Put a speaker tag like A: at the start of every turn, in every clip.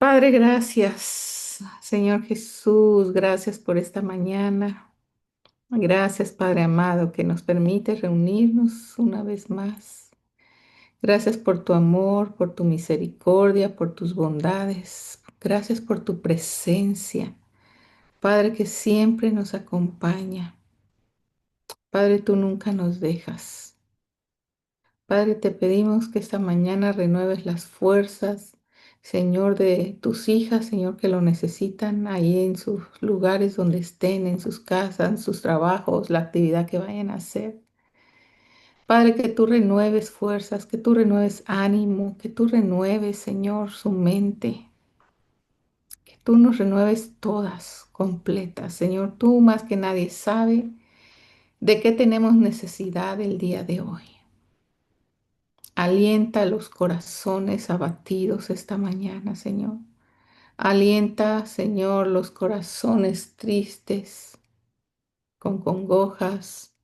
A: Padre, gracias. Señor Jesús, gracias por esta mañana. Gracias, Padre amado, que nos permite reunirnos una vez más. Gracias por tu amor, por tu misericordia, por tus bondades. Gracias por tu presencia. Padre, que siempre nos acompaña. Padre, tú nunca nos dejas. Padre, te pedimos que esta mañana renueves las fuerzas, Señor, de tus hijas, Señor, que lo necesitan ahí en sus lugares donde estén, en sus casas, en sus trabajos, la actividad que vayan a hacer. Padre, que tú renueves fuerzas, que tú renueves ánimo, que tú renueves, Señor, su mente, que tú nos renueves todas completas. Señor, tú más que nadie sabe de qué tenemos necesidad el día de hoy. Alienta los corazones abatidos esta mañana, Señor. Alienta, Señor, los corazones tristes, con congojas,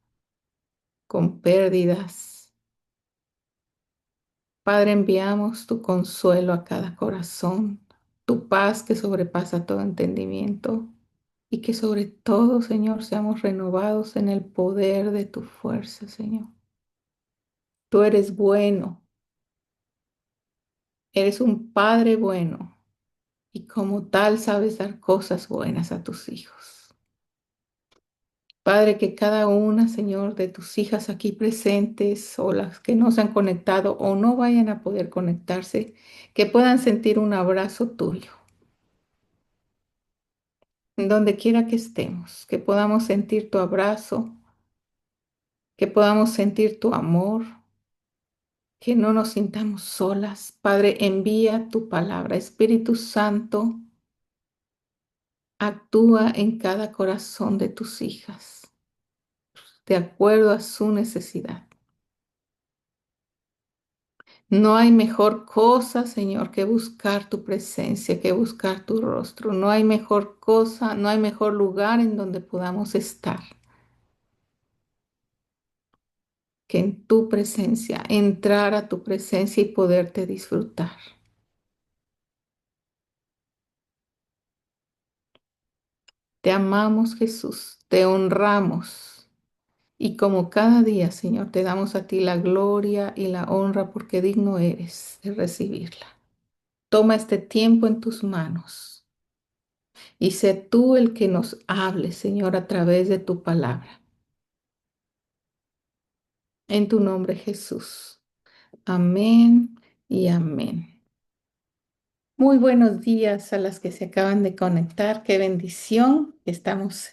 A: con pérdidas. Padre, enviamos tu consuelo a cada corazón, tu paz que sobrepasa todo entendimiento y que sobre todo, Señor, seamos renovados en el poder de tu fuerza, Señor. Tú eres bueno, eres un Padre bueno. Y como tal sabes dar cosas buenas a tus hijos. Padre, que cada una, Señor, de tus hijas aquí presentes o las que no se han conectado o no vayan a poder conectarse, que puedan sentir un abrazo tuyo, en donde quiera que estemos, que podamos sentir tu abrazo, que podamos sentir tu amor, que no nos sintamos solas. Padre, envía tu palabra. Espíritu Santo, actúa en cada corazón de tus hijas, de acuerdo a su necesidad. No hay mejor cosa, Señor, que buscar tu presencia, que buscar tu rostro. No hay mejor cosa, no hay mejor lugar en donde podamos estar que en tu presencia, entrar a tu presencia y poderte disfrutar. Te amamos, Jesús, te honramos y como cada día, Señor, te damos a ti la gloria y la honra porque digno eres de recibirla. Toma este tiempo en tus manos y sé tú el que nos hable, Señor, a través de tu palabra. En tu nombre, Jesús. Amén y amén. Muy buenos días a las que se acaban de conectar. Qué bendición que estamos,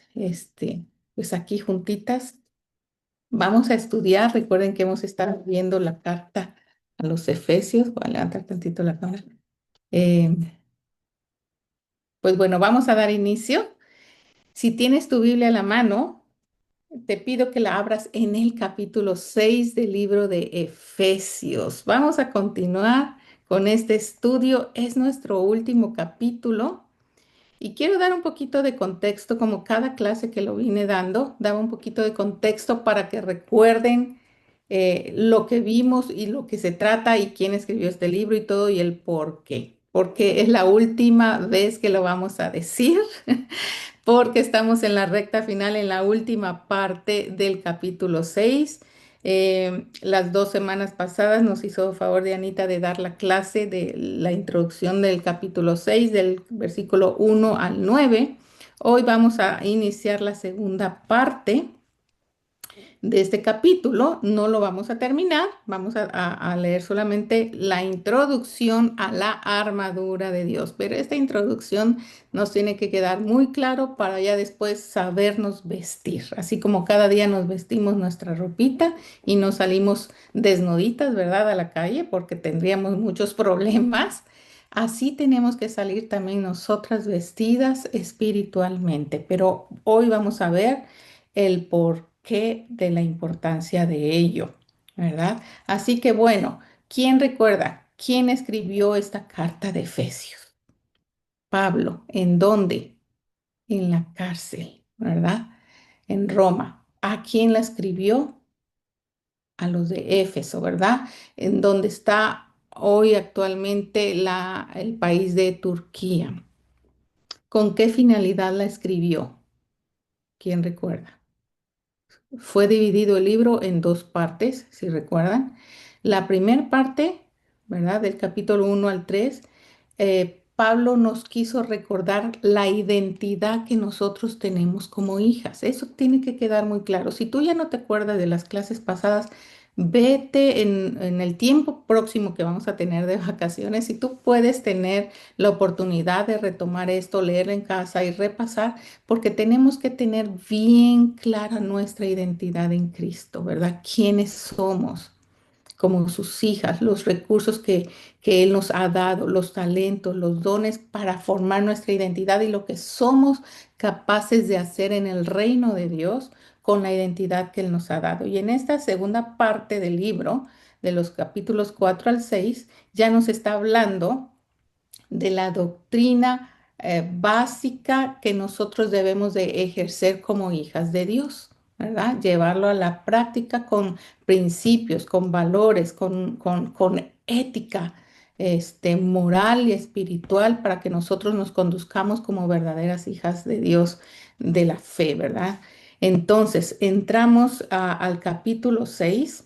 A: pues aquí juntitas. Vamos a estudiar. Recuerden que hemos estado viendo la carta a los Efesios. Voy a levantar tantito la cámara. Eh, pues bueno, vamos a dar inicio. Si tienes tu Biblia a la mano, te pido que la abras en el capítulo 6 del libro de Efesios. Vamos a continuar con este estudio. Es nuestro último capítulo y quiero dar un poquito de contexto, como cada clase que lo vine dando, daba un poquito de contexto para que recuerden lo que vimos y lo que se trata y quién escribió este libro y todo y el por qué. Porque es la última vez que lo vamos a decir porque estamos en la recta final, en la última parte del capítulo 6. Las 2 semanas pasadas nos hizo favor de Anita de dar la clase de la introducción del capítulo 6, del versículo 1 al 9. Hoy vamos a iniciar la segunda parte de este capítulo. No lo vamos a terminar, vamos a leer solamente la introducción a la armadura de Dios, pero esta introducción nos tiene que quedar muy claro para ya después sabernos vestir, así como cada día nos vestimos nuestra ropita y nos salimos desnuditas, ¿verdad? A la calle porque tendríamos muchos problemas. Así tenemos que salir también nosotras vestidas espiritualmente, pero hoy vamos a ver el porqué de la importancia de ello, ¿verdad? Así que bueno, ¿quién recuerda quién escribió esta carta de Efesios? Pablo. ¿En dónde? En la cárcel, ¿verdad? En Roma. ¿A quién la escribió? A los de Éfeso, ¿verdad? En donde está hoy actualmente el país de Turquía. ¿Con qué finalidad la escribió? ¿Quién recuerda? Fue dividido el libro en dos partes, si recuerdan. La primera parte, ¿verdad? Del capítulo 1 al 3, Pablo nos quiso recordar la identidad que nosotros tenemos como hijas. Eso tiene que quedar muy claro. Si tú ya no te acuerdas de las clases pasadas, vete en el tiempo próximo que vamos a tener de vacaciones. Si tú puedes tener la oportunidad de retomar esto, leer en casa y repasar, porque tenemos que tener bien clara nuestra identidad en Cristo, ¿verdad? ¿Quiénes somos como sus hijas? Los recursos que Él nos ha dado, los talentos, los dones para formar nuestra identidad y lo que somos capaces de hacer en el reino de Dios con la identidad que Él nos ha dado. Y en esta segunda parte del libro, de los capítulos 4 al 6, ya nos está hablando de la doctrina básica que nosotros debemos de ejercer como hijas de Dios, ¿verdad? Llevarlo a la práctica con principios, con valores, con ética, moral y espiritual para que nosotros nos conduzcamos como verdaderas hijas de Dios de la fe, ¿verdad? Entonces, entramos al capítulo 6.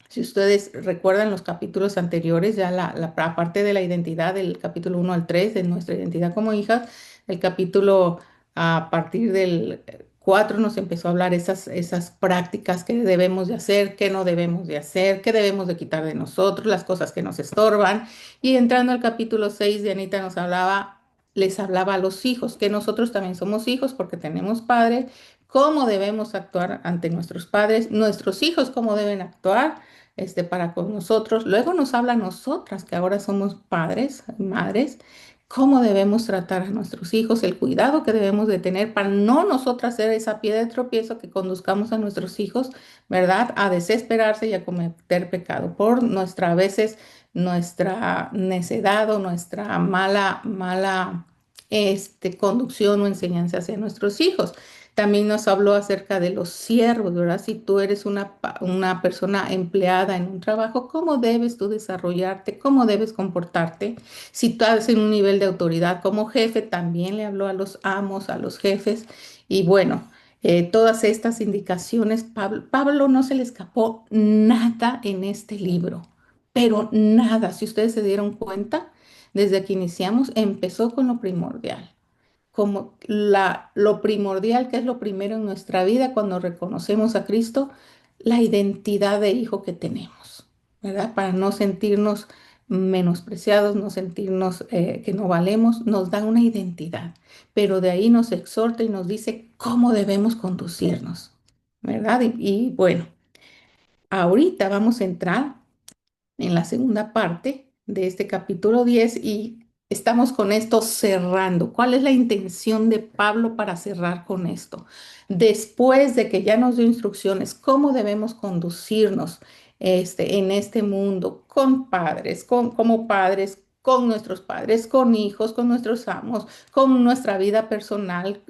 A: Si ustedes recuerdan los capítulos anteriores, ya la parte de la identidad del capítulo 1 al 3 de nuestra identidad como hijas, el capítulo a partir del 4 nos empezó a hablar esas prácticas que debemos de hacer, qué no debemos de hacer, qué debemos de quitar de nosotros, las cosas que nos estorban. Y entrando al capítulo 6, Dianita les hablaba a los hijos, que nosotros también somos hijos porque tenemos padres, cómo debemos actuar ante nuestros padres, nuestros hijos cómo deben actuar para con nosotros. Luego nos habla a nosotras, que ahora somos padres, madres, cómo debemos tratar a nuestros hijos, el cuidado que debemos de tener para no nosotras ser esa piedra de tropiezo que conduzcamos a nuestros hijos, ¿verdad? A desesperarse y a cometer pecado por nuestra, a veces, nuestra necedad o nuestra mala conducción o enseñanza hacia nuestros hijos. También nos habló acerca de los siervos, ¿verdad? Si tú eres una persona empleada en un trabajo, ¿cómo debes tú desarrollarte? ¿Cómo debes comportarte? Si tú estás en un nivel de autoridad como jefe, también le habló a los amos, a los jefes. Y bueno, todas estas indicaciones, Pablo no se le escapó nada en este libro, pero nada. Si ustedes se dieron cuenta, desde que iniciamos, empezó con lo primordial como lo primordial, que es lo primero en nuestra vida cuando reconocemos a Cristo, la identidad de hijo que tenemos, ¿verdad? Para no sentirnos menospreciados, no sentirnos que no valemos, nos da una identidad, pero de ahí nos exhorta y nos dice cómo debemos conducirnos, ¿verdad? Y bueno, ahorita vamos a entrar en la segunda parte de este capítulo 10 y estamos con esto cerrando. ¿Cuál es la intención de Pablo para cerrar con esto? Después de que ya nos dio instrucciones, cómo debemos conducirnos en este mundo con padres, como padres, con nuestros padres, con hijos, con nuestros amos, con nuestra vida personal,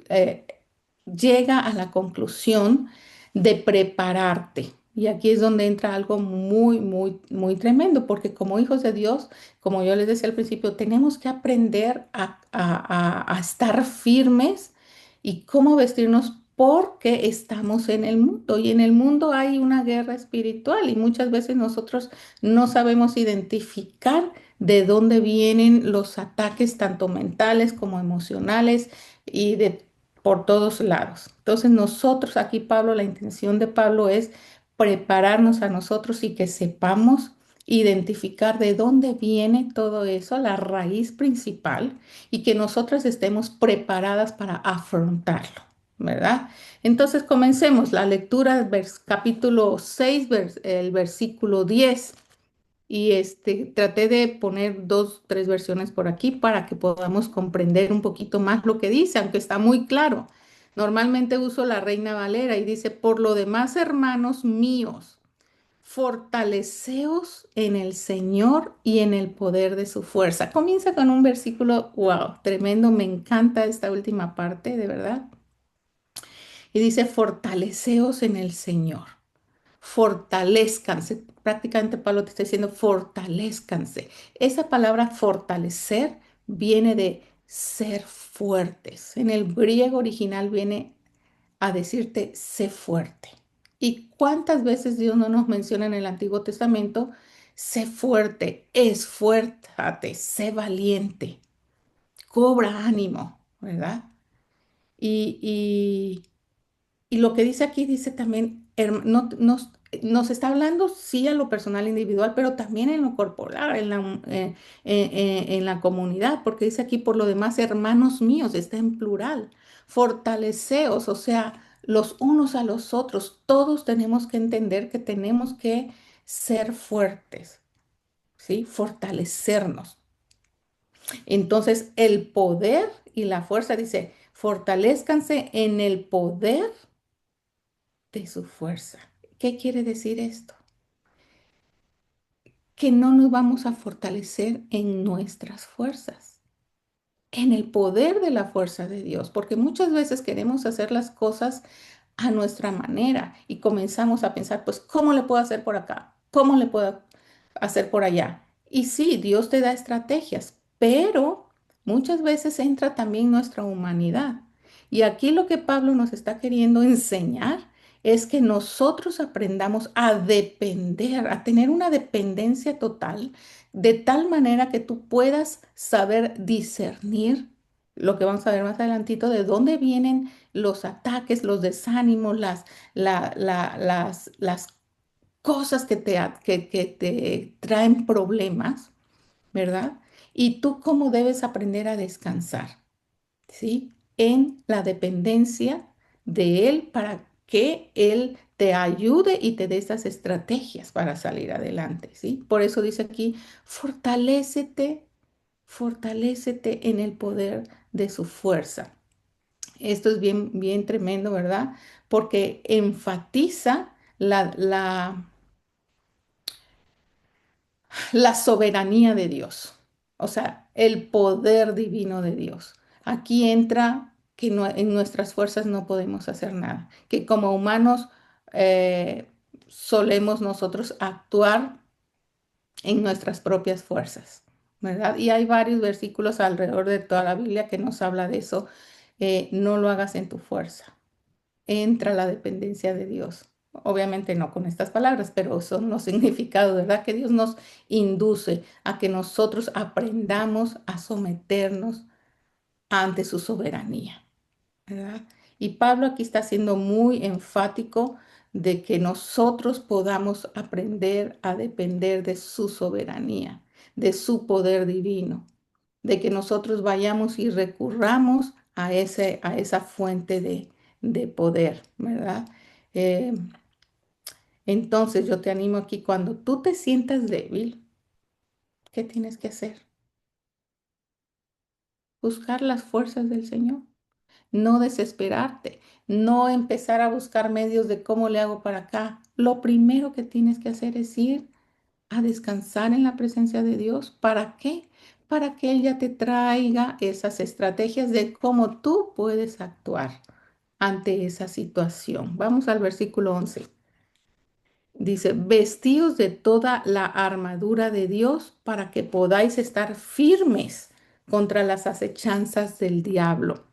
A: llega a la conclusión de prepararte. Y aquí es donde entra algo muy, muy, muy tremendo, porque como hijos de Dios, como yo les decía al principio, tenemos que aprender a estar firmes y cómo vestirnos porque estamos en el mundo. Y en el mundo hay una guerra espiritual y muchas veces nosotros no sabemos identificar de dónde vienen los ataques, tanto mentales como emocionales y de por todos lados. Entonces nosotros aquí, Pablo, la intención de Pablo es prepararnos a nosotros y que sepamos identificar de dónde viene todo eso, la raíz principal, y que nosotras estemos preparadas para afrontarlo, ¿verdad? Entonces comencemos la lectura del capítulo 6, el versículo 10. Y traté de poner dos, tres versiones por aquí para que podamos comprender un poquito más lo que dice, aunque está muy claro. Normalmente uso la Reina Valera y dice, por lo demás, hermanos míos, fortaleceos en el Señor y en el poder de su fuerza. Comienza con un versículo, wow, tremendo, me encanta esta última parte, de verdad. Y dice, fortaleceos en el Señor. fortalezcanse. Prácticamente Pablo te está diciendo, fortalezcanse. Esa palabra fortalecer viene de ser fuertes. En el griego original viene a decirte, sé fuerte. ¿Y cuántas veces Dios no nos menciona en el Antiguo Testamento? Sé fuerte, esfuérzate, sé valiente, cobra ánimo, ¿verdad? Y, y lo que dice aquí dice también, nos está hablando sí a lo personal individual, pero también en lo corporal, en la comunidad, porque dice aquí, por lo demás, hermanos míos, está en plural, fortaleceos, o sea, los unos a los otros, todos tenemos que entender que tenemos que ser fuertes, ¿sí? Fortalecernos. Entonces, el poder y la fuerza, dice, fortalezcanse en el poder de su fuerza. ¿Qué quiere decir esto? Que no nos vamos a fortalecer en nuestras fuerzas, en el poder de la fuerza de Dios, porque muchas veces queremos hacer las cosas a nuestra manera y comenzamos a pensar, pues, ¿cómo le puedo hacer por acá? ¿Cómo le puedo hacer por allá? Y sí, Dios te da estrategias, pero muchas veces entra también nuestra humanidad. Y aquí lo que Pablo nos está queriendo enseñar es que nosotros aprendamos a depender, a tener una dependencia total, de tal manera que tú puedas saber discernir lo que vamos a ver más adelantito, de dónde vienen los ataques, los desánimos, las cosas que te traen problemas, ¿verdad? Y tú cómo debes aprender a descansar, ¿sí? En la dependencia de Él para que Él te ayude y te dé esas estrategias para salir adelante, ¿sí? Por eso dice aquí, fortalécete, fortalécete en el poder de su fuerza. Esto es bien, bien tremendo, ¿verdad? Porque enfatiza la soberanía de Dios, o sea, el poder divino de Dios. Aquí entra que en nuestras fuerzas no podemos hacer nada, que como humanos solemos nosotros actuar en nuestras propias fuerzas, ¿verdad? Y hay varios versículos alrededor de toda la Biblia que nos habla de eso. No lo hagas en tu fuerza, entra la dependencia de Dios. Obviamente no con estas palabras, pero son los significados, ¿verdad? Que Dios nos induce a que nosotros aprendamos a someternos ante su soberanía, ¿verdad? Y Pablo aquí está siendo muy enfático de que nosotros podamos aprender a depender de su soberanía, de su poder divino, de que nosotros vayamos y recurramos a esa fuente de poder, ¿verdad? Eh, entonces yo te animo aquí, cuando tú te sientas débil, ¿qué tienes que hacer? Buscar las fuerzas del Señor, no desesperarte, no empezar a buscar medios de cómo le hago para acá. Lo primero que tienes que hacer es ir a descansar en la presencia de Dios. ¿Para qué? Para que Él ya te traiga esas estrategias de cómo tú puedes actuar ante esa situación. Vamos al versículo 11. Dice, vestíos de toda la armadura de Dios para que podáis estar firmes contra las acechanzas del diablo.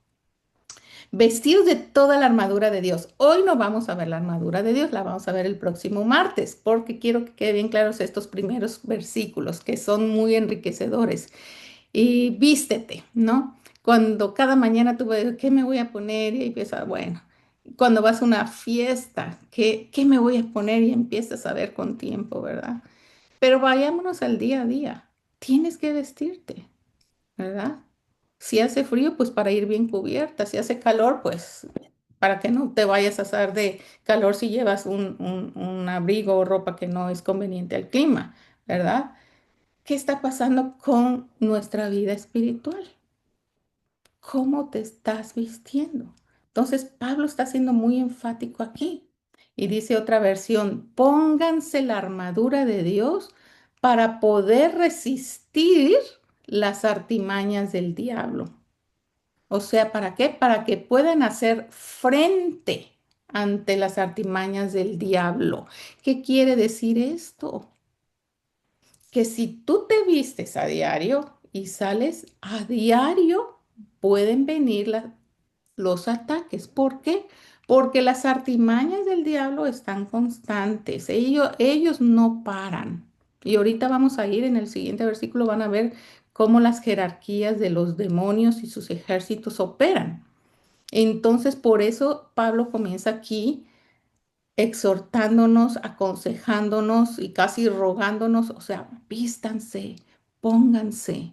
A: Vestidos de toda la armadura de Dios. Hoy no vamos a ver la armadura de Dios, la vamos a ver el próximo martes, porque quiero que queden bien claros estos primeros versículos que son muy enriquecedores. Y vístete, ¿no? Cuando cada mañana tú ves, ¿qué me voy a poner? Y empiezas, bueno, cuando vas a una fiesta, ¿qué me voy a poner? Y empiezas a ver con tiempo, ¿verdad? Pero vayámonos al día a día. Tienes que vestirte, ¿verdad? Si hace frío, pues para ir bien cubierta. Si hace calor, pues para que no te vayas a asar de calor si llevas un abrigo o ropa que no es conveniente al clima, ¿verdad? ¿Qué está pasando con nuestra vida espiritual? ¿Cómo te estás vistiendo? Entonces, Pablo está siendo muy enfático aquí. Y dice otra versión, pónganse la armadura de Dios para poder resistir las artimañas del diablo. O sea, ¿para qué? Para que puedan hacer frente ante las artimañas del diablo. ¿Qué quiere decir esto? Que si tú te vistes a diario y sales a diario, pueden venir los ataques. ¿Por qué? Porque las artimañas del diablo están constantes. Ellos no paran. Y ahorita vamos a ir en el siguiente versículo, van a ver cómo las jerarquías de los demonios y sus ejércitos operan. Entonces, por eso Pablo comienza aquí exhortándonos, aconsejándonos y casi rogándonos, o sea, vístanse, pónganse,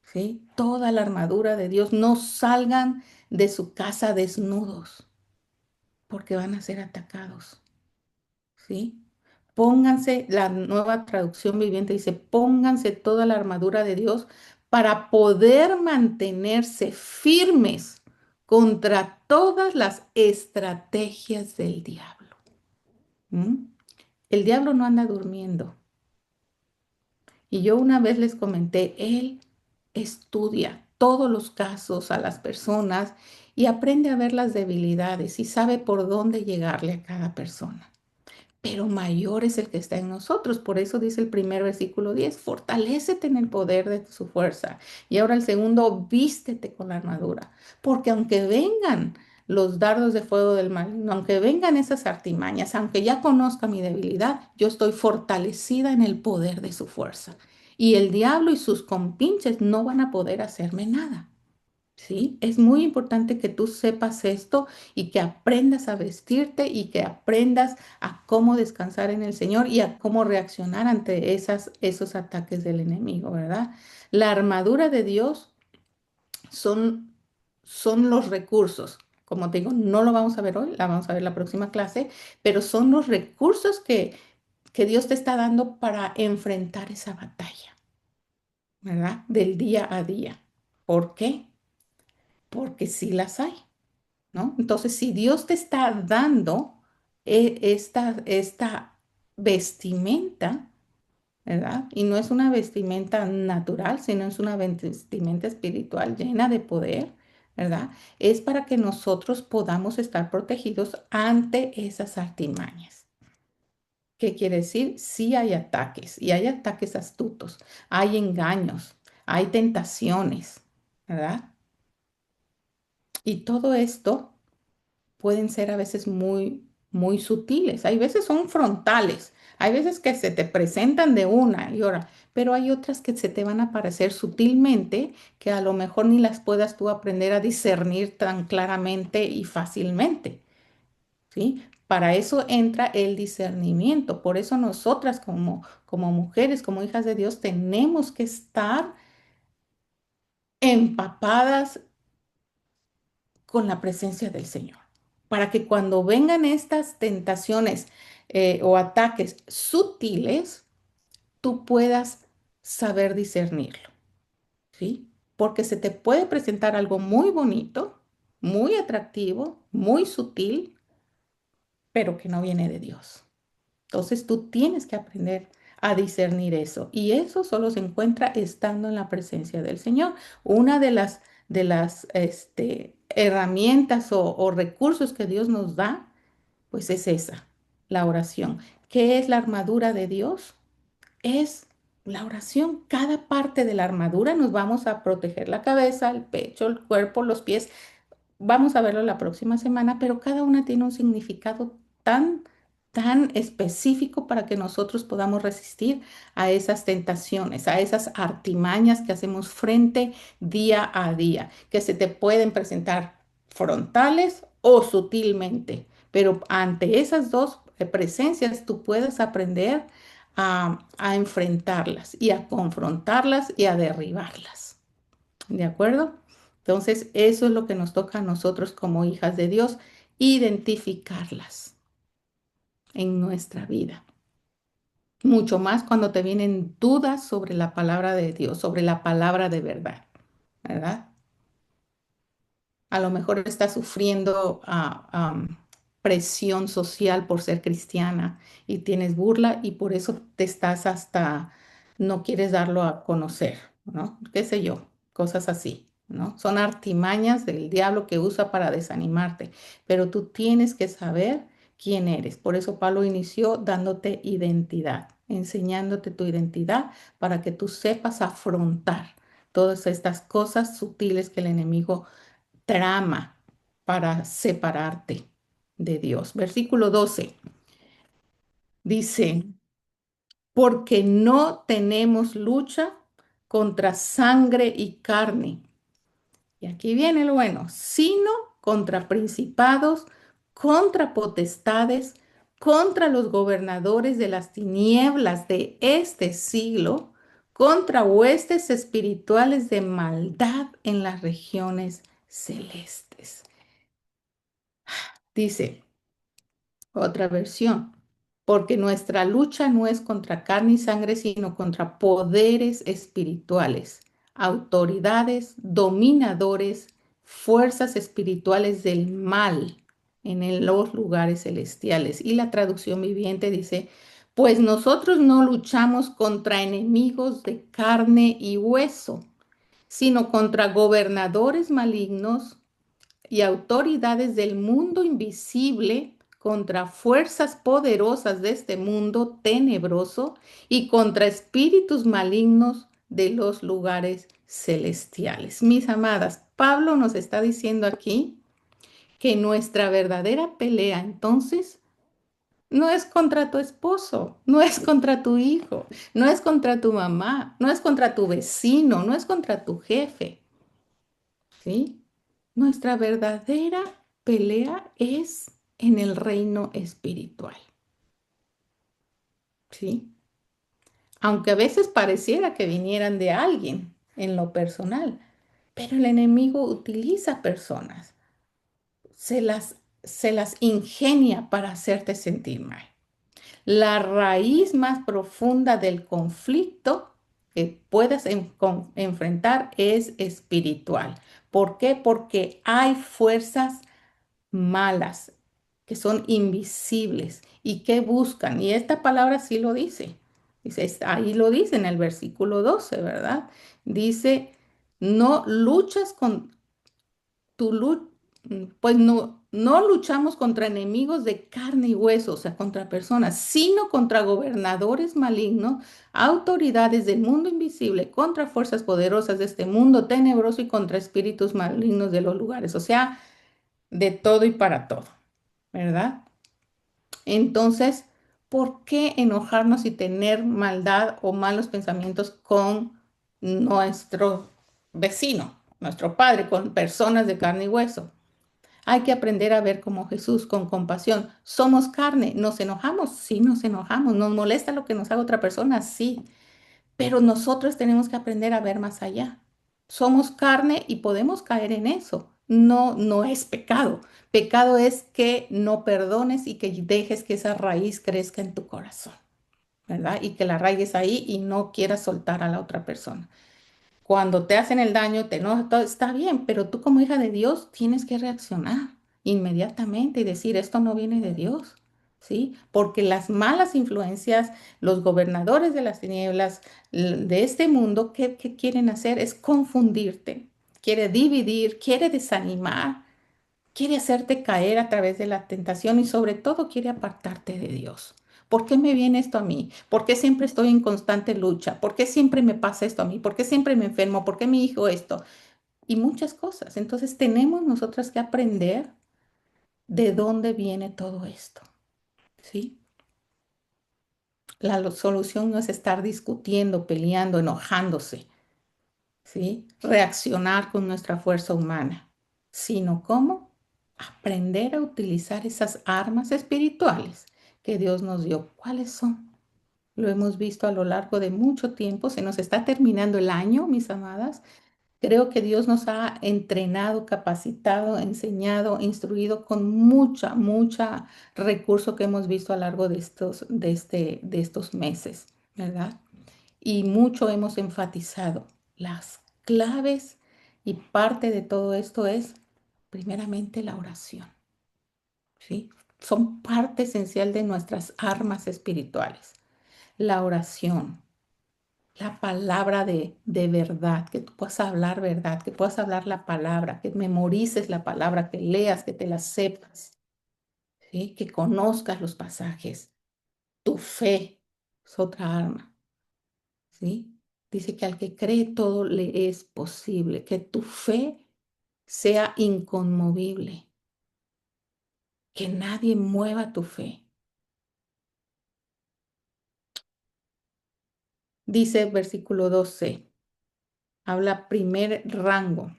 A: ¿sí? Toda la armadura de Dios, no salgan de su casa desnudos, porque van a ser atacados, ¿sí? Pónganse, la nueva traducción viviente dice, pónganse toda la armadura de Dios para poder mantenerse firmes contra todas las estrategias del diablo. ¿Mm? El diablo no anda durmiendo. Y yo una vez les comenté, él estudia todos los casos a las personas y aprende a ver las debilidades y sabe por dónde llegarle a cada persona. Pero mayor es el que está en nosotros. Por eso dice el primer versículo 10, fortalécete en el poder de su fuerza. Y ahora el segundo, vístete con la armadura. Porque aunque vengan los dardos de fuego del maligno, aunque vengan esas artimañas, aunque ya conozca mi debilidad, yo estoy fortalecida en el poder de su fuerza. Y el diablo y sus compinches no van a poder hacerme nada. ¿Sí? Es muy importante que tú sepas esto y que aprendas a vestirte y que aprendas a cómo descansar en el Señor y a cómo reaccionar ante esos ataques del enemigo, ¿verdad? La armadura de Dios son, son los recursos. Como te digo, no lo vamos a ver hoy, la vamos a ver la próxima clase, pero son los recursos que Dios te está dando para enfrentar esa batalla, ¿verdad? Del día a día. ¿Por qué? Porque sí las hay. ¿No? Entonces, si Dios te está dando esta vestimenta, ¿verdad? Y no es una vestimenta natural, sino es una vestimenta espiritual llena de poder, ¿verdad? Es para que nosotros podamos estar protegidos ante esas artimañas. ¿Qué quiere decir? Sí hay ataques y hay ataques astutos, hay engaños, hay tentaciones, ¿verdad? Y todo esto pueden ser a veces muy sutiles. Hay veces son frontales, hay veces que se te presentan de una y otra, pero hay otras que se te van a aparecer sutilmente que a lo mejor ni las puedas tú aprender a discernir tan claramente y fácilmente, ¿sí? Para eso entra el discernimiento. Por eso nosotras como mujeres, como hijas de Dios, tenemos que estar empapadas con la presencia del Señor, para que cuando vengan estas tentaciones o ataques sutiles, tú puedas saber discernirlo, ¿sí? Porque se te puede presentar algo muy bonito, muy atractivo, muy sutil, pero que no viene de Dios. Entonces tú tienes que aprender a discernir eso y eso solo se encuentra estando en la presencia del Señor. Una de las herramientas o recursos que Dios nos da, pues es esa, la oración. ¿Qué es la armadura de Dios? Es la oración. Cada parte de la armadura nos vamos a proteger la cabeza, el pecho, el cuerpo, los pies. Vamos a verlo la próxima semana, pero cada una tiene un significado tan específico para que nosotros podamos resistir a esas tentaciones, a esas artimañas que hacemos frente día a día, que se te pueden presentar frontales o sutilmente, pero ante esas dos presencias tú puedes aprender a enfrentarlas y a confrontarlas y a derribarlas. ¿De acuerdo? Entonces, eso es lo que nos toca a nosotros como hijas de Dios, identificarlas en nuestra vida. Mucho más cuando te vienen dudas sobre la palabra de Dios, sobre la palabra de verdad, ¿verdad? A lo mejor estás sufriendo presión social por ser cristiana y tienes burla y por eso te estás hasta, no quieres darlo a conocer, ¿no? ¿Qué sé yo? Cosas así. ¿no? Son artimañas del diablo que usa para desanimarte, pero tú tienes que saber quién eres. Por eso Pablo inició dándote identidad, enseñándote tu identidad para que tú sepas afrontar todas estas cosas sutiles que el enemigo trama para separarte de Dios. Versículo 12 dice, porque no tenemos lucha contra sangre y carne. Y aquí viene lo bueno, sino contra principados, contra potestades, contra los gobernadores de las tinieblas de este siglo, contra huestes espirituales de maldad en las regiones celestes. Dice otra versión, porque nuestra lucha no es contra carne y sangre, sino contra poderes espirituales, autoridades, dominadores, fuerzas espirituales del mal los lugares celestiales. Y la traducción viviente dice, pues nosotros no luchamos contra enemigos de carne y hueso, sino contra gobernadores malignos y autoridades del mundo invisible, contra fuerzas poderosas de este mundo tenebroso y contra espíritus malignos de los lugares celestiales. Mis amadas, Pablo nos está diciendo aquí que nuestra verdadera pelea entonces no es contra tu esposo, no es contra tu hijo, no es contra tu mamá, no es contra tu vecino, no es contra tu jefe, ¿sí? Nuestra verdadera pelea es en el reino espiritual, ¿sí? Aunque a veces pareciera que vinieran de alguien en lo personal, pero el enemigo utiliza personas, se las, se las ingenia para hacerte sentir mal. La raíz más profunda del conflicto que puedes enfrentar es espiritual. ¿Por qué? Porque hay fuerzas malas, que son invisibles y que buscan. Y esta palabra sí lo dice. Dice, ahí lo dice en el versículo 12, ¿verdad? Dice, no luchas con tu lucha, pues no luchamos contra enemigos de carne y hueso, o sea, contra personas, sino contra gobernadores malignos, autoridades del mundo invisible, contra fuerzas poderosas de este mundo tenebroso y contra espíritus malignos de los lugares, o sea, de todo y para todo. ¿Verdad? Entonces, ¿por qué enojarnos y tener maldad o malos pensamientos con nuestro vecino, nuestro padre, con personas de carne y hueso? Hay que aprender a ver como Jesús, con compasión. Somos carne, nos enojamos, sí nos enojamos, nos molesta lo que nos haga otra persona, sí, pero nosotros tenemos que aprender a ver más allá. Somos carne y podemos caer en eso. No, no es pecado. Pecado es que no perdones y que dejes que esa raíz crezca en tu corazón, ¿verdad? Y que la arraigues ahí y no quieras soltar a la otra persona. Cuando te hacen el daño, te enojas, todo está bien, pero tú como hija de Dios tienes que reaccionar inmediatamente y decir, esto no viene de Dios, ¿sí? Porque las malas influencias, los gobernadores de las tinieblas de este mundo, ¿qué quieren hacer? Es confundirte, quiere dividir, quiere desanimar, quiere hacerte caer a través de la tentación y sobre todo quiere apartarte de Dios. ¿Por qué me viene esto a mí? ¿Por qué siempre estoy en constante lucha? ¿Por qué siempre me pasa esto a mí? ¿Por qué siempre me enfermo? ¿Por qué mi hijo esto? Y muchas cosas. Entonces tenemos nosotras que aprender de dónde viene todo esto, ¿sí? La solución no es estar discutiendo, peleando, enojándose, ¿sí? Reaccionar con nuestra fuerza humana, sino cómo aprender a utilizar esas armas espirituales que Dios nos dio. ¿Cuáles son? Lo hemos visto a lo largo de mucho tiempo. Se nos está terminando el año, mis amadas. Creo que Dios nos ha entrenado, capacitado, enseñado, instruido con mucha recurso que hemos visto a lo largo de estos meses, ¿verdad? Y mucho hemos enfatizado. Las claves y parte de todo esto es, primeramente, la oración, ¿sí? Son parte esencial de nuestras armas espirituales. La oración. la palabra de verdad, que tú puedas hablar verdad, que puedas hablar la palabra, que memorices la palabra, que leas, que te la sepas, ¿sí? Que conozcas los pasajes. Tu fe es otra arma, ¿sí? Dice que al que cree todo le es posible, que tu fe sea inconmovible, que nadie mueva tu fe. Dice versículo 12, habla primer rango,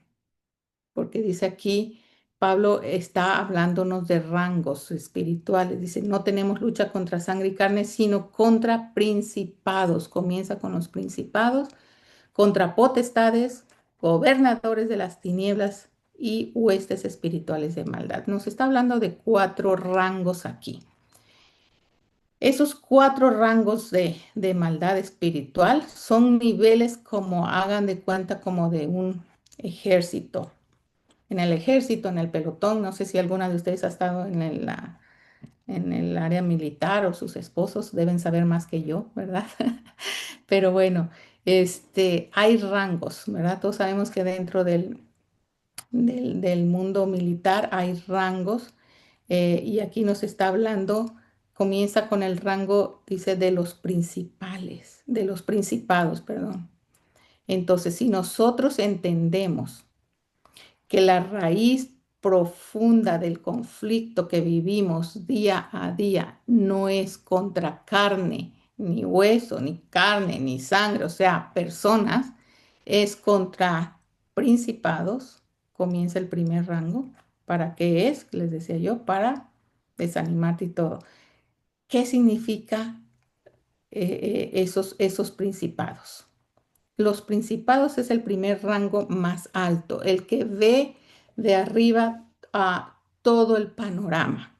A: porque dice aquí, Pablo está hablándonos de rangos espirituales. Dice, no tenemos lucha contra sangre y carne, sino contra principados. Comienza con los principados, contra potestades, gobernadores de las tinieblas y huestes espirituales de maldad. Nos está hablando de cuatro rangos aquí. Esos cuatro rangos de maldad espiritual son niveles como hagan de cuenta como de un ejército. En el ejército, en el pelotón, no sé si alguna de ustedes ha estado en el área militar o sus esposos deben saber más que yo, ¿verdad? Pero bueno, hay rangos, ¿verdad? Todos sabemos que dentro del mundo militar hay rangos y aquí nos está hablando, comienza con el rango, dice, de los principales, de los principados, perdón. Entonces, si nosotros entendemos que la raíz profunda del conflicto que vivimos día a día no es contra carne, ni hueso, ni carne, ni sangre, o sea, personas, es contra principados, comienza el primer rango. ¿Para qué es? Les decía yo, para desanimarte y todo. ¿Qué significa esos principados? Los principados es el primer rango más alto, el que ve de arriba a todo el panorama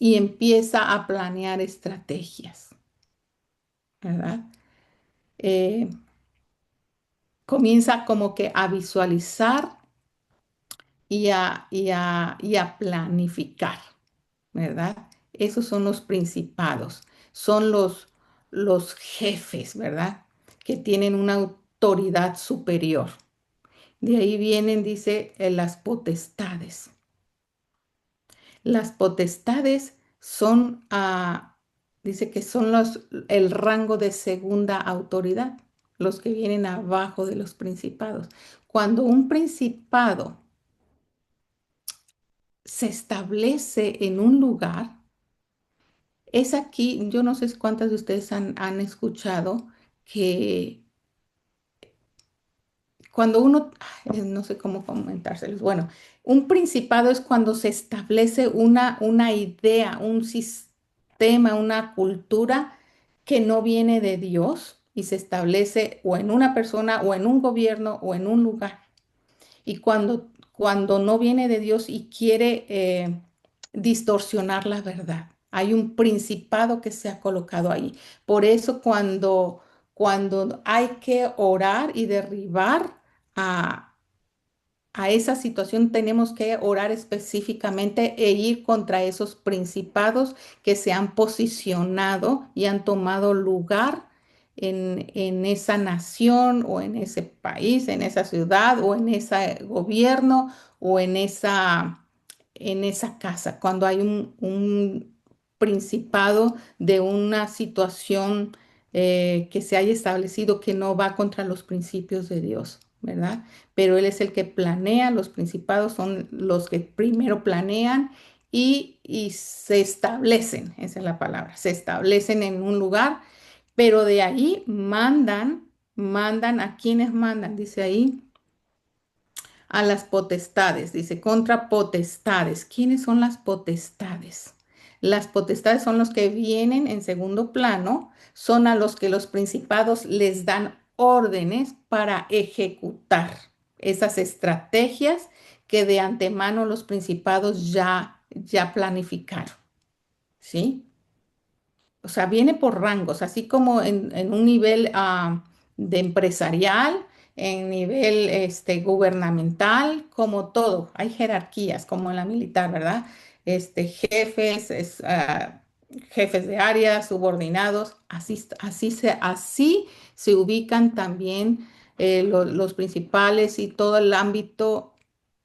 A: y empieza a planear estrategias, ¿verdad? Eh, Comienza como que a visualizar y a planificar, ¿verdad? Esos son los principados, son los jefes, ¿verdad? Que tienen una autoridad superior. De ahí vienen, dice, las potestades. Las potestades son, dice que son el rango de segunda autoridad, los que vienen abajo de los principados. Cuando un principado se establece en un lugar, es aquí, yo no sé cuántas de ustedes han escuchado que cuando uno, no sé cómo comentárselos, bueno, un principado es cuando se establece una idea, un sistema, una cultura que no viene de Dios y se establece o en una persona o en un gobierno o en un lugar. Y cuando no viene de Dios y quiere distorsionar la verdad, hay un principado que se ha colocado ahí. Por eso cuando hay que orar y derribar a, a esa situación, tenemos que orar específicamente e ir contra esos principados que se han posicionado y han tomado lugar en esa nación o en ese país, en esa ciudad o en ese gobierno o en esa casa. Cuando hay un principado de una situación que se haya establecido que no va contra los principios de Dios, ¿verdad? Pero Él es el que planea, los principados son los que primero planean y se establecen, esa es la palabra, se establecen en un lugar, pero de ahí mandan a quienes mandan, dice ahí, a las potestades, dice, contra potestades. ¿Quiénes son las potestades? Las potestades son los que vienen en segundo plano, son a los que los principados les dan órdenes para ejecutar esas estrategias que de antemano los principados ya planificaron, ¿sí? O sea, viene por rangos, así como en un nivel de empresarial, en nivel gubernamental, como todo. Hay jerarquías, como en la militar, ¿verdad? Jefes, jefes de área, subordinados, así se ubican también los principales y todo el ámbito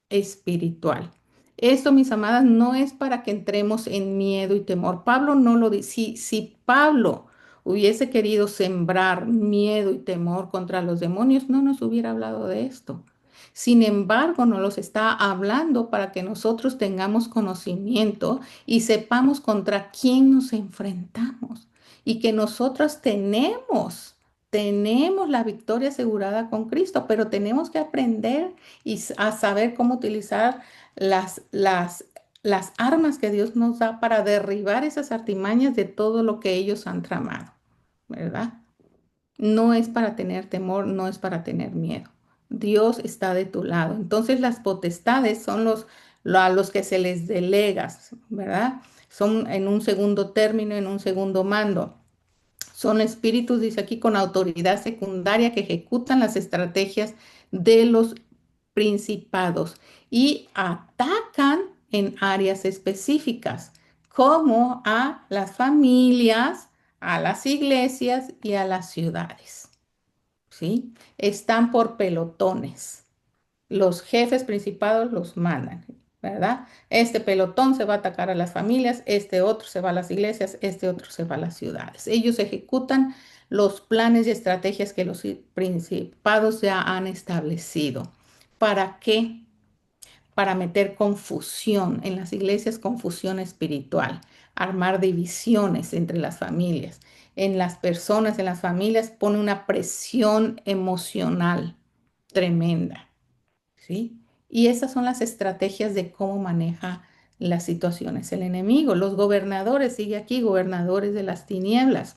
A: espiritual. Esto, mis amadas, no es para que entremos en miedo y temor. Pablo no lo dice. Si Pablo hubiese querido sembrar miedo y temor contra los demonios, no nos hubiera hablado de esto. Sin embargo, nos los está hablando para que nosotros tengamos conocimiento y sepamos contra quién nos enfrentamos y que nosotros tenemos la victoria asegurada con Cristo, pero tenemos que aprender a saber cómo utilizar las, las, las armas que Dios nos da para derribar esas artimañas de todo lo que ellos han tramado, ¿verdad? No es para tener temor, no es para tener miedo. Dios está de tu lado. Entonces las potestades son a los que se les delegas, ¿verdad? Son en un segundo término, en un segundo mando. Son espíritus, dice aquí, con autoridad secundaria que ejecutan las estrategias de los principados y atacan en áreas específicas, como a las familias, a las iglesias y a las ciudades. ¿Sí? Están por pelotones. Los jefes principados los mandan, ¿verdad? Este pelotón se va a atacar a las familias, este otro se va a las iglesias, este otro se va a las ciudades. Ellos ejecutan los planes y estrategias que los principados ya han establecido. ¿Para qué? Para meter confusión en las iglesias, confusión espiritual, armar divisiones entre las familias. En las personas, en las familias, pone una presión emocional tremenda. ¿Sí? Y esas son las estrategias de cómo maneja las situaciones el enemigo. Los gobernadores, sigue aquí, gobernadores de las tinieblas.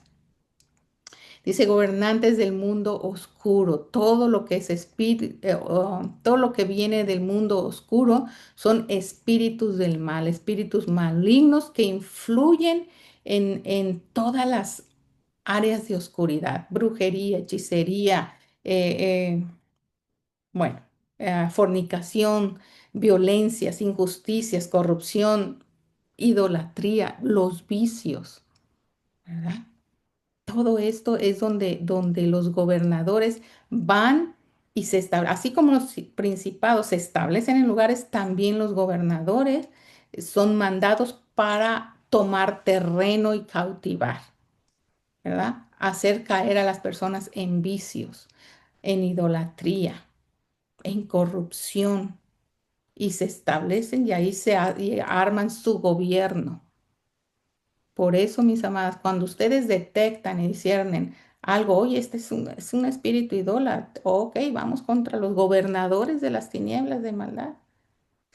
A: Dice gobernantes del mundo oscuro. Todo lo que es espíritu, todo lo que viene del mundo oscuro son espíritus del mal, espíritus malignos que influyen en todas las áreas de oscuridad, brujería, hechicería, eh, bueno, fornicación, violencias, injusticias, corrupción, idolatría, los vicios, ¿verdad? Todo esto es donde los gobernadores van y se establecen, así como los principados se establecen en lugares, también los gobernadores son mandados para tomar terreno y cautivar, ¿verdad? Hacer caer a las personas en vicios, en idolatría, en corrupción, y se establecen y ahí y arman su gobierno. Por eso, mis amadas, cuando ustedes detectan y disciernen algo, oye, este es un espíritu idólatra, ok, vamos contra los gobernadores de las tinieblas de maldad,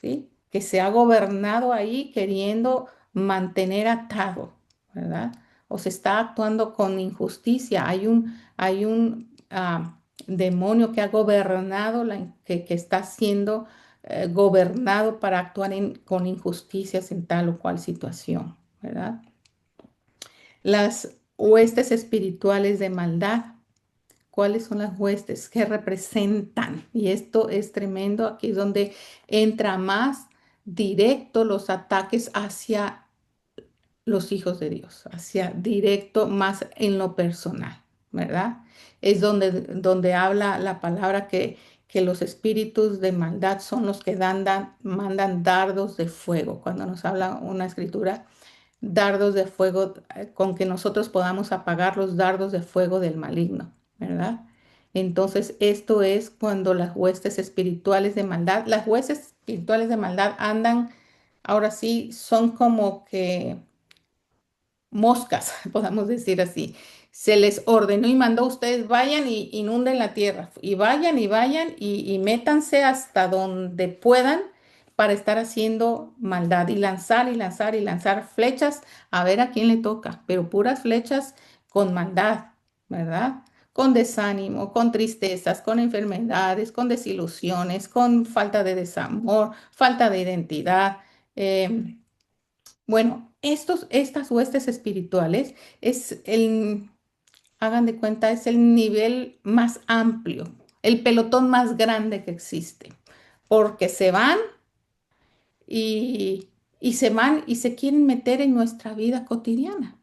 A: ¿sí? Que se ha gobernado ahí queriendo mantener atado, ¿verdad? O se está actuando con injusticia. Hay un demonio que ha gobernado, que está siendo gobernado para actuar con injusticias en tal o cual situación, ¿verdad? Las huestes espirituales de maldad. ¿Cuáles son las huestes? ¿Qué representan? Y esto es tremendo. Aquí es donde entra más directo los ataques hacia los hijos de Dios, hacia directo más en lo personal, ¿verdad? Es donde habla la palabra que los espíritus de maldad son los que mandan dardos de fuego. Cuando nos habla una escritura, dardos de fuego, con que nosotros podamos apagar los dardos de fuego del maligno, ¿verdad? Entonces, esto es cuando las huestes espirituales de maldad, las huestes espirituales de maldad andan, ahora sí, son como que moscas, podamos decir así. Se les ordenó y mandó, ustedes vayan y inunden la tierra, y vayan y métanse hasta donde puedan para estar haciendo maldad y lanzar y lanzar y lanzar flechas a ver a quién le toca, pero puras flechas con maldad, ¿verdad? Con desánimo, con tristezas, con enfermedades, con desilusiones, con falta de desamor, falta de identidad. Bueno, estas huestes espirituales hagan de cuenta, es el nivel más amplio, el pelotón más grande que existe, porque se van y se van y se quieren meter en nuestra vida cotidiana.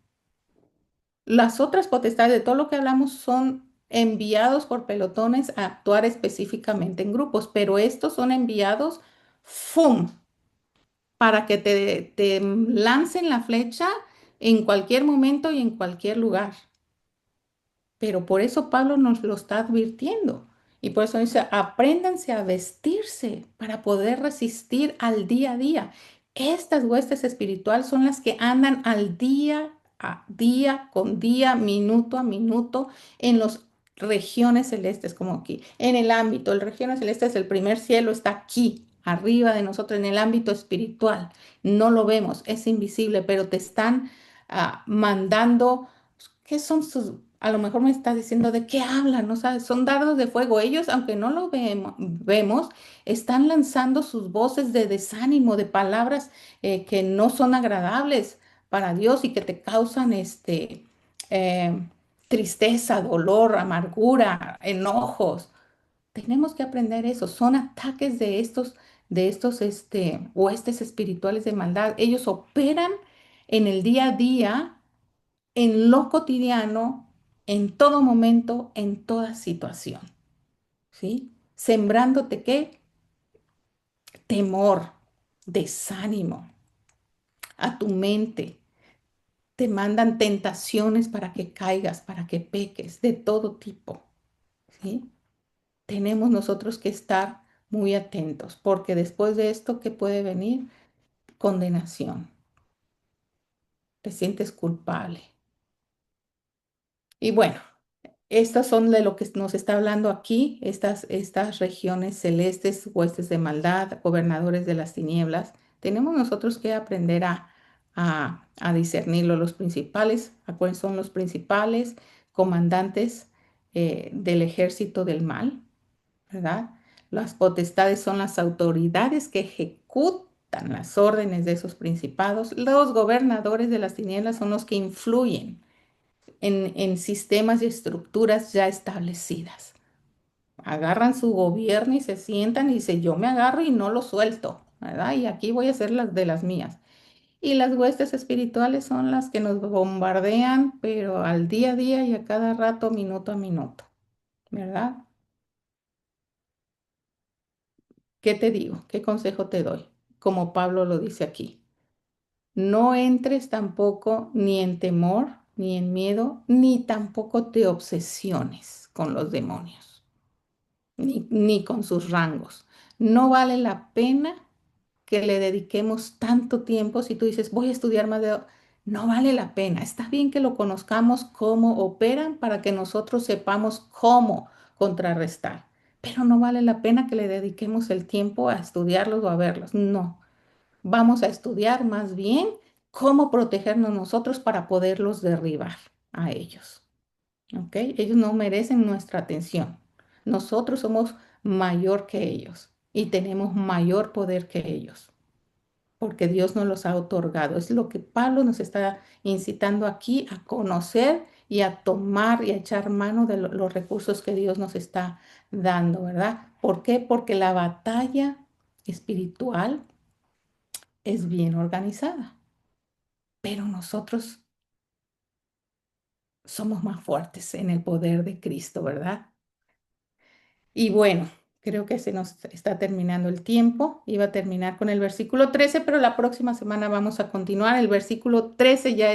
A: Las otras potestades de todo lo que hablamos son enviados por pelotones a actuar específicamente en grupos, pero estos son enviados, ¡fum!, para que te lancen la flecha en cualquier momento y en cualquier lugar. Pero por eso Pablo nos lo está advirtiendo. Y por eso dice, apréndanse a vestirse para poder resistir al día a día. Estas huestes espirituales son las que andan al día a día, con día, minuto a minuto, en las regiones celestes, como aquí. En el ámbito, el regiones celestes, el primer cielo está aquí, arriba de nosotros, en el ámbito espiritual. No lo vemos, es invisible, pero te están mandando. ¿Qué son sus? A lo mejor me estás diciendo de qué hablan, ¿no sabes? Son dardos de fuego. Ellos, aunque no lo vemos, están lanzando sus voces de desánimo, de palabras que no son agradables para Dios y que te causan eh, tristeza, dolor, amargura, enojos. Tenemos que aprender eso. Son ataques de estos huestes espirituales de maldad. Ellos operan en el día a día, en lo cotidiano, en todo momento, en toda situación, ¿sí? Sembrándote qué? Temor, desánimo a tu mente. Te mandan tentaciones para que caigas, para que peques, de todo tipo, ¿sí? Tenemos nosotros que estar muy atentos, porque después de esto, ¿qué puede venir? Condenación. Te sientes culpable. Y bueno, estas son de lo que nos está hablando aquí, estas regiones celestes, huestes de maldad, gobernadores de las tinieblas. Tenemos nosotros que aprender a discernirlo. Los principales, ¿a cuáles son los principales comandantes del ejército del mal? ¿Verdad? Las potestades son las autoridades que ejecutan las órdenes de esos principados. Los gobernadores de las tinieblas son los que influyen en sistemas y estructuras ya establecidas. Agarran su gobierno y se sientan y dicen, yo me agarro y no lo suelto, ¿verdad? Y aquí voy a hacer las de las mías. Y las huestes espirituales son las que nos bombardean, pero al día a día y a cada rato, minuto a minuto, ¿verdad? ¿Qué te digo? ¿Qué consejo te doy? Como Pablo lo dice aquí. No entres tampoco ni en temor, ni en miedo, ni tampoco te obsesiones con los demonios, ni con sus rangos. No vale la pena que le dediquemos tanto tiempo si tú dices, voy a estudiar más de... No vale la pena. Está bien que lo conozcamos cómo operan para que nosotros sepamos cómo contrarrestar, pero no vale la pena que le dediquemos el tiempo a estudiarlos o a verlos. No, vamos a estudiar más bien cómo protegernos nosotros para poderlos derribar a ellos. ¿Ok? Ellos no merecen nuestra atención. Nosotros somos mayor que ellos y tenemos mayor poder que ellos, porque Dios nos los ha otorgado. Es lo que Pablo nos está incitando aquí a conocer y a tomar y a echar mano de los recursos que Dios nos está dando, ¿verdad? ¿Por qué? Porque la batalla espiritual es bien organizada, pero nosotros somos más fuertes en el poder de Cristo, ¿verdad? Y bueno, creo que se nos está terminando el tiempo. Iba a terminar con el versículo 13, pero la próxima semana vamos a continuar. El versículo 13 ya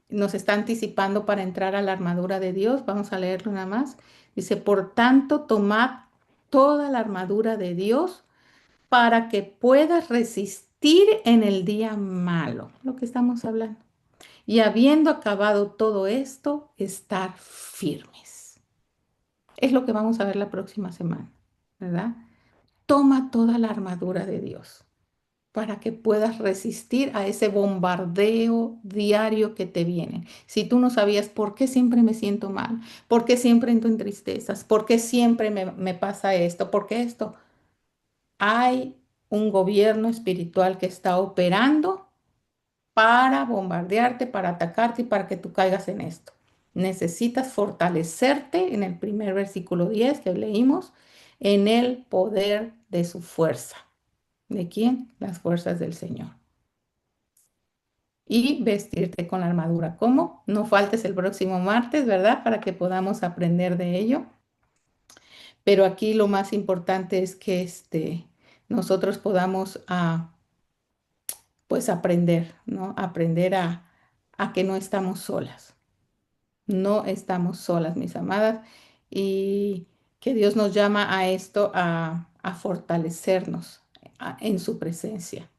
A: nos está anticipando para entrar a la armadura de Dios. Vamos a leerlo nada más. Dice, por tanto, tomad toda la armadura de Dios para que puedas resistir en el día malo, lo que estamos hablando. Y habiendo acabado todo esto, estar firmes. Es lo que vamos a ver la próxima semana, ¿verdad? Toma toda la armadura de Dios para que puedas resistir a ese bombardeo diario que te viene. Si tú no sabías por qué siempre me siento mal, por qué siempre entro en tristezas, por qué siempre me pasa esto, por qué esto, hay un gobierno espiritual que está operando para bombardearte, para atacarte y para que tú caigas en esto. Necesitas fortalecerte en el primer versículo 10 que leímos, en el poder de su fuerza, ¿De quién? Las fuerzas del Señor. Y vestirte con la armadura. ¿Cómo? No faltes el próximo martes, ¿verdad? Para que podamos aprender de ello. Pero aquí lo más importante es que nosotros podamos pues aprender, ¿no? Aprender a que no estamos solas. No estamos solas, mis amadas, y que Dios nos llama a esto, a fortalecernos en su presencia.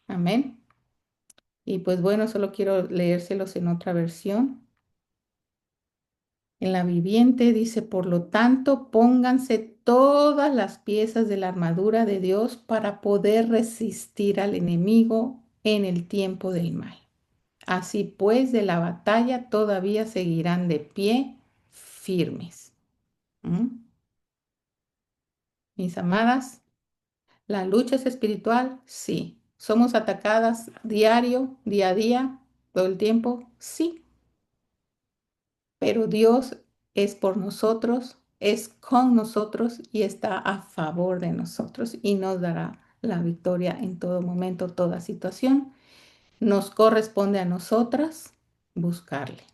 A: Amén. Y pues bueno, solo quiero leérselos en otra versión. En la viviente dice, por lo tanto, pónganse todas las piezas de la armadura de Dios para poder resistir al enemigo en el tiempo del mal. Así pues, de la batalla todavía seguirán de pie firmes. ¿Mm? Mis amadas, la lucha es espiritual, sí. ¿Somos atacadas diario, día a día, todo el tiempo? Sí. Pero Dios es por nosotros, es con nosotros y está a favor de nosotros y nos dará la victoria en todo momento, toda situación. Nos corresponde a nosotras buscarle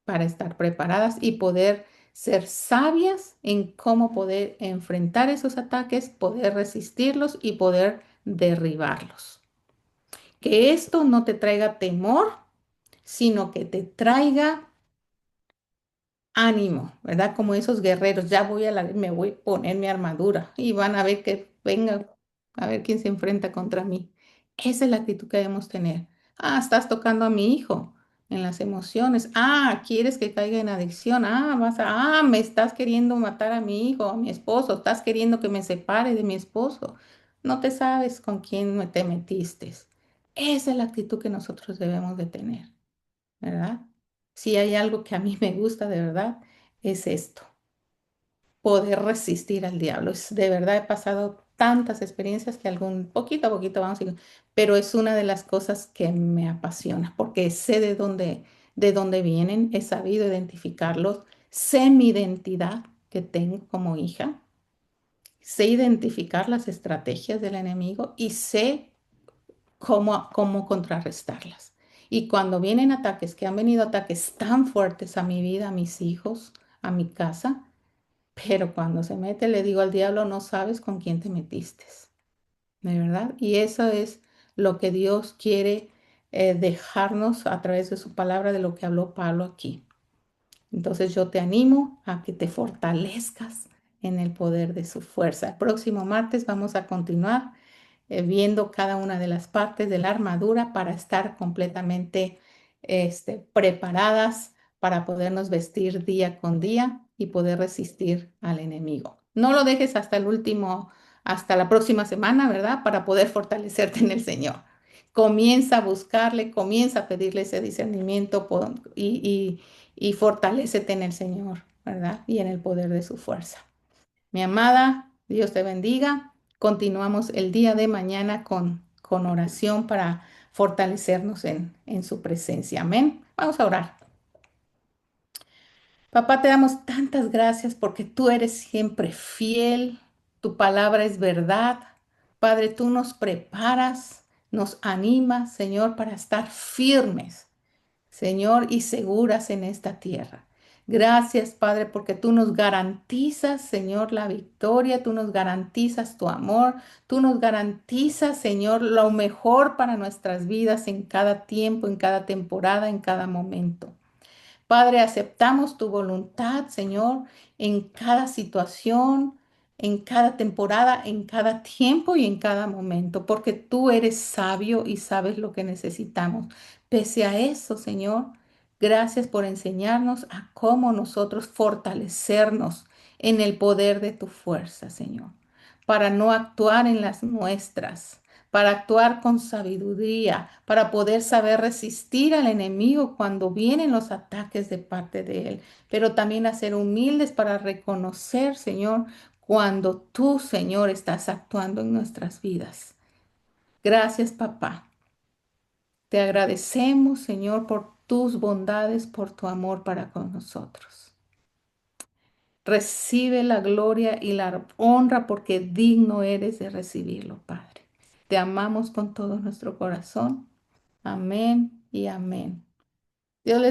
A: para estar preparadas y poder ser sabias en cómo poder enfrentar esos ataques, poder resistirlos y poder derribarlos. Que esto no te traiga temor, sino que te traiga ánimo, ¿verdad? Como esos guerreros, ya me voy a poner mi armadura y van a ver que venga, a ver quién se enfrenta contra mí. Esa es la actitud que debemos tener. Ah, estás tocando a mi hijo en las emociones. Ah, quieres que caiga en adicción. Me estás queriendo matar a mi hijo, a mi esposo. Estás queriendo que me separe de mi esposo. No te sabes con quién te metiste. Esa es la actitud que nosotros debemos de tener. ¿Verdad? Si hay algo que a mí me gusta de verdad, es esto, poder resistir al diablo. De verdad he pasado tantas experiencias que algún poquito a poquito vamos, pero es una de las cosas que me apasiona, porque sé de dónde vienen, he sabido identificarlos, sé mi identidad que tengo como hija, sé identificar las estrategias del enemigo y sé cómo contrarrestarlas. Y cuando vienen ataques, que han venido ataques tan fuertes a mi vida, a mis hijos, a mi casa, pero cuando se mete le digo al diablo, no sabes con quién te metiste, ¿de verdad? Y eso es lo que Dios quiere dejarnos a través de su palabra, de lo que habló Pablo aquí. Entonces yo te animo a que te fortalezcas en el poder de su fuerza. El próximo martes vamos a continuar viendo cada una de las partes de la armadura para estar completamente preparadas para podernos vestir día con día y poder resistir al enemigo. No lo dejes hasta el último, hasta la próxima semana, ¿verdad? Para poder fortalecerte en el Señor. Comienza a buscarle, comienza a pedirle ese discernimiento y fortalécete en el Señor, ¿verdad? Y en el poder de su fuerza. Mi amada, Dios te bendiga. Continuamos el día de mañana con oración para fortalecernos en su presencia. Amén. Vamos a orar. Papá, te damos tantas gracias porque tú eres siempre fiel. Tu palabra es verdad. Padre, tú nos preparas, nos animas, Señor, para estar firmes, Señor, y seguras en esta tierra. Gracias, Padre, porque tú nos garantizas, Señor, la victoria, tú nos garantizas tu amor, tú nos garantizas, Señor, lo mejor para nuestras vidas en cada tiempo, en cada temporada, en cada momento. Padre, aceptamos tu voluntad, Señor, en cada situación, en cada temporada, en cada tiempo y en cada momento, porque tú eres sabio y sabes lo que necesitamos. Pese a eso, Señor, gracias por enseñarnos a cómo nosotros fortalecernos en el poder de tu fuerza, Señor, para no actuar en las nuestras, para actuar con sabiduría, para poder saber resistir al enemigo cuando vienen los ataques de parte de él, pero también a ser humildes para reconocer, Señor, cuando tú, Señor, estás actuando en nuestras vidas. Gracias, papá. Te agradecemos, Señor, por tus bondades, por tu amor para con nosotros. Recibe la gloria y la honra porque digno eres de recibirlo, Padre. Te amamos con todo nuestro corazón. Amén y amén. Dios les